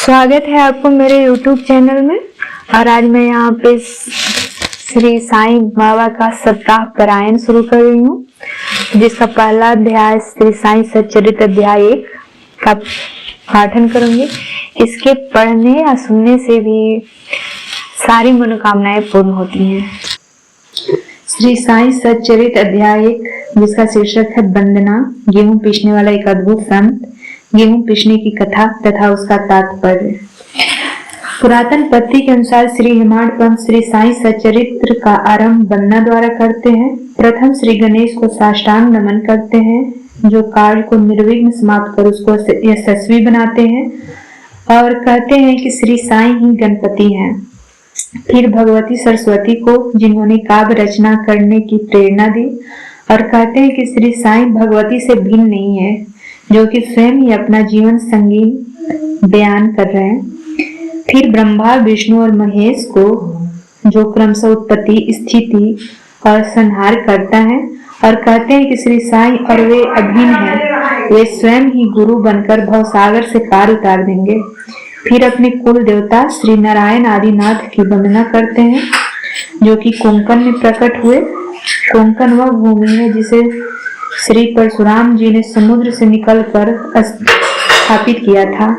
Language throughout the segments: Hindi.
स्वागत है आपको मेरे YouTube चैनल में। और आज मैं यहाँ पे श्री साईं बाबा का सप्ताह पारायण शुरू कर रही हूँ, जिसका पहला अध्याय श्री साईं सच्चरित्र अध्याय 1 का पाठन करूंगी। इसके पढ़ने या सुनने से भी सारी मनोकामनाएं पूर्ण होती हैं। श्री साईं सच्चरित्र अध्याय 1, जिसका शीर्षक है वंदना। गेहूं पीसने वाला एक अद्भुत संत, गेहूं पीसने की कथा तथा उसका तात्पर्य। पुरातन पद्धति के अनुसार श्री हेमाड पंथ श्री साईं सच्चरित्र का आरंभ वंदना द्वारा करते हैं। प्रथम श्री गणेश को साष्टांग नमन करते हैं, जो कार्य को निर्विघ्न समाप्त कर उसको यशस्वी बनाते हैं, और कहते हैं कि श्री साईं ही गणपति हैं। फिर भगवती सरस्वती को, जिन्होंने काव्य रचना करने की प्रेरणा दी, और कहते हैं कि श्री साईं भगवती से भिन्न नहीं है, जो कि स्वयं ही अपना जीवन संगीत बयान कर रहे हैं। फिर ब्रह्मा, विष्णु और महेश को, जो क्रमशः उत्पत्ति, स्थिति और संहार करता है, और कहते हैं कि श्री साईं और वे अभिन्न हैं, वे स्वयं ही गुरु बनकर भवसागर से पार उतार देंगे। फिर अपने कुल देवता श्री नारायण आदिनाथ की वंदना करते हैं, जो कि कोंकण में प्रकट हुए। कोंकण वह भूमि है जिसे श्री परशुराम जी ने समुद्र से निकलकर स्थापित किया था।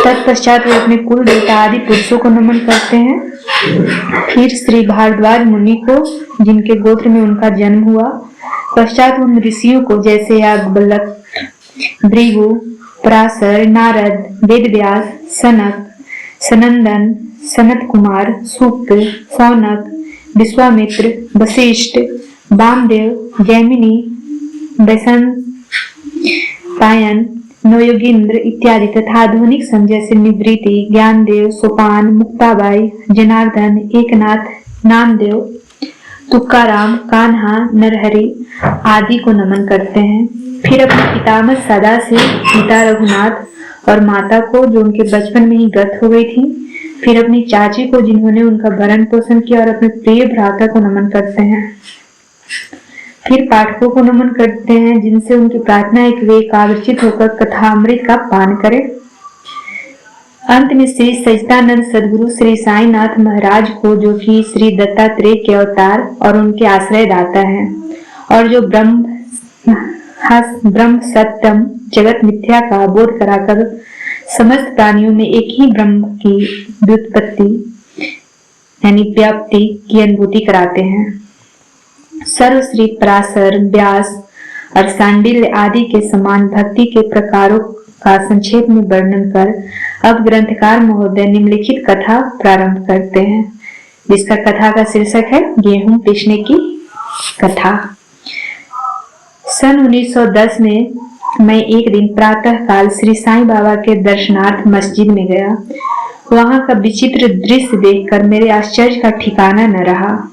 तत्पश्चात वे अपने कुल देवता आदि पुरुषों को नमन करते हैं। फिर श्री भारद्वाज मुनि को, जिनके गोत्र में उनका जन्म हुआ। पश्चात उन ऋषियों को, जैसे याज्ञवल्क्य, भृगु, पराशर, नारद, वेदव्यास, सनक, सनंदन, सनत कुमार, सूक्त, सौनक, विश्वामित्र, वशिष्ठ, वामदेव, जैमिनी, वैशंपायन, नवयोगींद्र इत्यादि तथा आधुनिक संजय से निवृत्ति, ज्ञानदेव, सोपान, मुक्ताबाई, जनार्दन, एकनाथ, नामदेव, तुकाराम, कान्हा, नरहरि आदि को नमन करते हैं। फिर अपने पितामह सदा से पिता रघुनाथ और माता को, जो उनके बचपन में ही गत हो गई थी। फिर अपनी चाची को, जिन्होंने उनका भरण पोषण किया, और अपने प्रिय भ्राता को नमन करते हैं। फिर पाठकों को नमन करते हैं, जिनसे उनकी प्रार्थना है कि वे एकाग्रचित होकर कथामृत का पान करें। अंत में श्री सच्चिदानंद सदगुरु श्री साईनाथ महाराज को, जो कि श्री दत्तात्रेय के अवतार और उनके आश्रय दाता हैं, और जो ब्रह्म सत्यम जगत मिथ्या का बोध कराकर समस्त प्राणियों में एक ही ब्रह्म की व्युत्पत्ति यानी व्याप्ति की अनुभूति कराते हैं। सर्वश्री पराशर, व्यास और सांडिल्य आदि के समान भक्ति के प्रकारों का संक्षेप में वर्णन कर अब ग्रंथकार महोदय निम्नलिखित कथा प्रारंभ करते हैं, जिसका कथा का शीर्षक है गेहूं पीसने की कथा। सन 1910 में मैं एक दिन प्रातः काल श्री साईं बाबा के दर्शनार्थ मस्जिद में गया। वहां का विचित्र दृश्य देखकर मेरे आश्चर्य का ठिकाना न रहा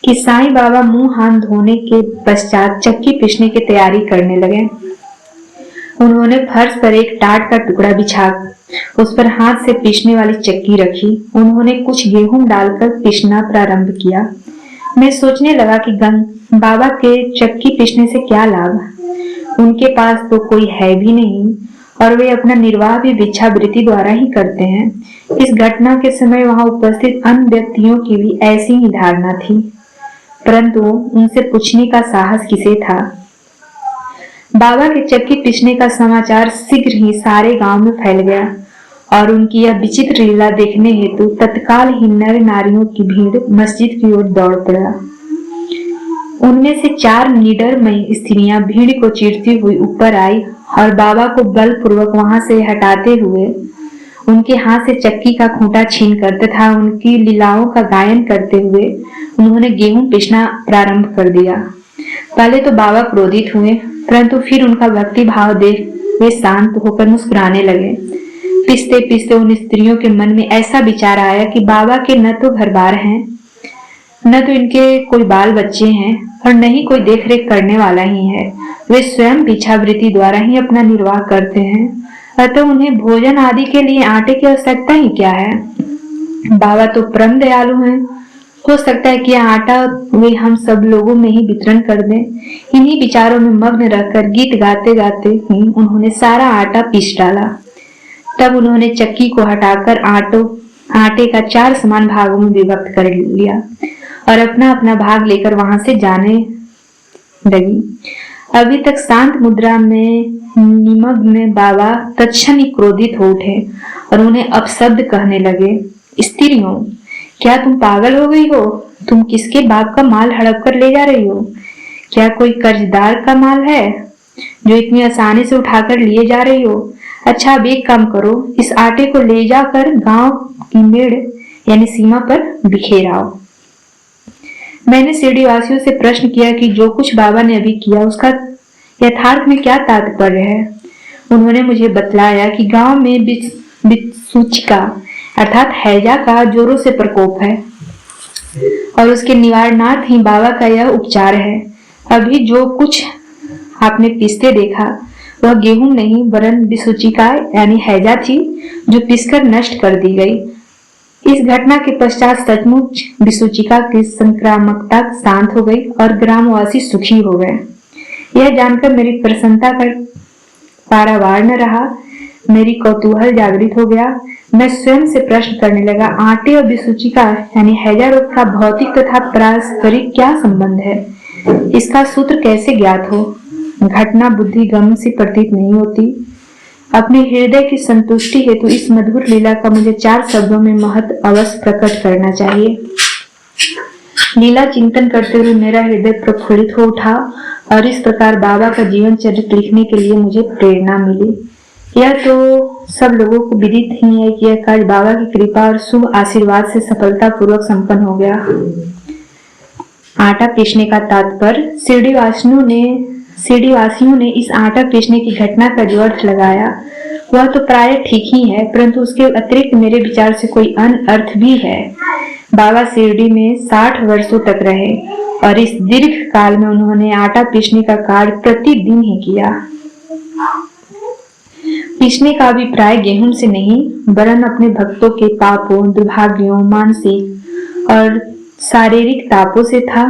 कि साईं बाबा मुंह हाथ धोने के पश्चात चक्की पीसने की तैयारी करने लगे। उन्होंने फर्श पर एक टाट का टुकड़ा बिछा उस पर हाथ से पीसने वाली चक्की रखी। उन्होंने कुछ गेहूं डालकर पीसना प्रारंभ किया। मैं सोचने लगा कि बाबा के चक्की पीसने से क्या लाभ, उनके पास तो कोई है भी नहीं, और वे अपना निर्वाह भी भिक्षावृत्ति द्वारा ही करते हैं। इस घटना के समय वहां उपस्थित अन्य व्यक्तियों की भी ऐसी ही धारणा थी, परंतु उनसे पूछने का साहस किसे था। बाबा के चक्की पीसने का समाचार शीघ्र ही सारे गांव में फैल गया, और उनकी यह विचित्र लीला देखने हेतु तत्काल ही नर नारियों की भीड़ मस्जिद की ओर दौड़ पड़ा। उनमें से 4 निडर स्त्रियां भीड़ को चीरती हुई ऊपर आई, और बाबा को बलपूर्वक वहां से हटाते हुए उनके हाथ से चक्की का खूंटा छीनकर तथा उनकी लीलाओं का गायन करते हुए उन्होंने गेहूं पीसना प्रारंभ कर दिया। पहले तो बाबा क्रोधित हुए, परंतु फिर उनका भक्ति भाव देख वे शांत होकर मुस्कुराने लगे। पीसते पीसते उन स्त्रियों के मन में ऐसा विचार आया कि बाबा के न तो घर बार हैं, न तो इनके कोई बाल बच्चे हैं, और न ही कोई देखरेख करने वाला ही है। वे स्वयं भिक्षावृत्ति द्वारा ही अपना निर्वाह करते हैं, अतः उन्हें भोजन आदि के लिए आटे की आवश्यकता ही क्या है। बाबा तो परम दयालु हैं, हो सकता है कि आटा वे हम सब लोगों में ही वितरण कर दें। इन्हीं विचारों में मग्न रहकर गीत गाते गाते ही उन्होंने सारा आटा पीस डाला। तब उन्होंने चक्की को हटाकर आटे का 4 समान भागों में विभक्त कर लिया और अपना अपना भाग लेकर वहां से जाने लगी। अभी तक शांत मुद्रा में निमग्न बाबा तत्क्षण ही क्रोधित हो उठे और उन्हें अपशब्द कहने लगे। स्त्रियों, क्या तुम पागल हो गई हो? तुम किसके बाप का माल हड़प कर ले जा रही हो? क्या कोई कर्जदार का माल है जो इतनी आसानी से उठाकर लिए जा रही हो? अच्छा, अब एक काम करो, इस आटे को ले जाकर गांव की मेड़ यानी सीमा पर बिखेर आओ। मैंने शिरडी वासियों से प्रश्न किया कि जो कुछ बाबा ने अभी किया उसका यथार्थ में क्या तात्पर्य है। उन्होंने मुझे बतलाया कि गांव में बिसुचिका अर्थात हैजा का जोरों से प्रकोप है और उसके निवारणार्थ ही बाबा का यह उपचार है। अभी जो कुछ आपने पीसते देखा वह गेहूं नहीं वरन बिसुचिका यानी हैजा थी जो पीसकर नष्ट कर दी गई। इस घटना के पश्चात सचमुच बिसुचिका की संक्रामकता शांत हो गई और ग्रामवासी सुखी हो गए। यह जानकर मेरी प्रसन्नता का पारावार न रहा। मेरी कौतूहल जागृत हो गया। मैं स्वयं से प्रश्न करने लगा, आटे और बिसुचिका यानी हैजा रोग का भौतिक तथा पारस्परिक क्या संबंध है? इसका सूत्र कैसे ज्ञात हो? घटना बुद्धि गम से प्रतीत नहीं होती। अपने हृदय की संतुष्टि हेतु इस मधुर लीला का मुझे 4 शब्दों में महत्व अवश्य प्रकट करना चाहिए। लीला चिंतन करते हुए मेरा हृदय प्रफुल्लित हो उठा और इस प्रकार बाबा का जीवन चरित्र लिखने के लिए मुझे प्रेरणा मिली। यह तो सब लोगों को विदित ही है कि यह कार्य बाबा की कृपा और शुभ आशीर्वाद से सफलता पूर्वक संपन्न हो गया। आटा पीसने का तात्पर्य शिरडी वासियों ने इस आटा पीसने की घटना का जो अर्थ लगाया वह तो प्राय ठीक ही है, परंतु उसके अतिरिक्त मेरे विचार से कोई अन्य अर्थ भी है। बाबा शिरडी में 60 वर्षों तक रहे और इस दीर्घ काल में उन्होंने आटा पीसने का कार्य प्रतिदिन ही किया। पीसने का अभिप्राय गेहूं से नहीं वरन अपने भक्तों के पापों, दुर्भाग्यों, मानसिक और शारीरिक तापों से था।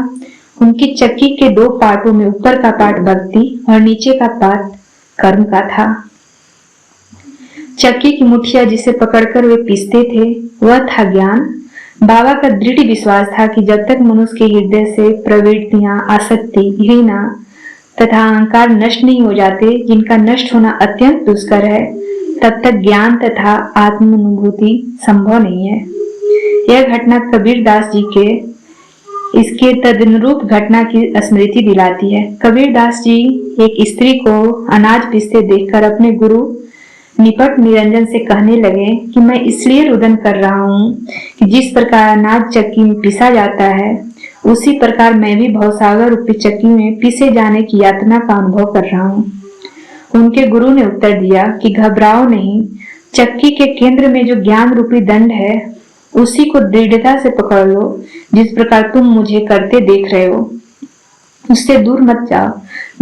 उनकी चक्की के 2 पार्टों में ऊपर का पार्ट भक्ति और नीचे का पार्ट कर्म का था। चक्की की मुठिया जिसे पकड़कर वे पीसते थे वह था ज्ञान। बाबा का दृढ़ विश्वास था कि जब तक मनुष्य के हृदय से प्रवृत्तियां, आसक्ति, घृणा तथा अहंकार नष्ट नहीं हो जाते, जिनका नष्ट होना अत्यंत दुष्कर है, तब तक ज्ञान तथा आत्मानुभूति संभव नहीं है। यह घटना कबीर दास जी के इसके तदनुरूप घटना की स्मृति दिलाती है। कबीर दास जी एक स्त्री को अनाज पीसते देखकर अपने गुरु निपट निरंजन से कहने लगे कि मैं इसलिए रुदन कर रहा हूँ कि जिस प्रकार अनाज चक्की में पीसा जाता है उसी प्रकार मैं भी भवसागर रूपी चक्की में पीसे जाने की यातना का अनुभव कर रहा हूँ। उनके गुरु ने उत्तर दिया कि घबराओ नहीं, चक्की के केंद्र में जो ज्ञान रूपी दंड है उसी को दृढ़ता से पकड़ लो, जिस प्रकार तुम मुझे करते देख रहे हो। उससे दूर मत जाओ,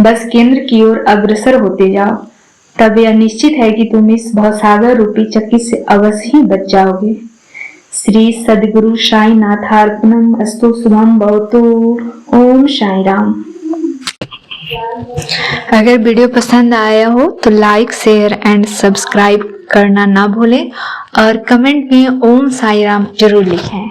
बस केंद्र की ओर अग्रसर होते जाओ। तब यह निश्चित है कि तुम इस भवसागर रूपी चक्की से अवश्य ही बच जाओगे। श्री सद्गुरु साई नाथार्पणम अस्तु। शुभम भवतु। ओम साई राम। अगर वीडियो पसंद आया हो तो लाइक, शेयर एंड सब्सक्राइब करना ना भूलें और कमेंट में ओम साई राम जरूर लिखें।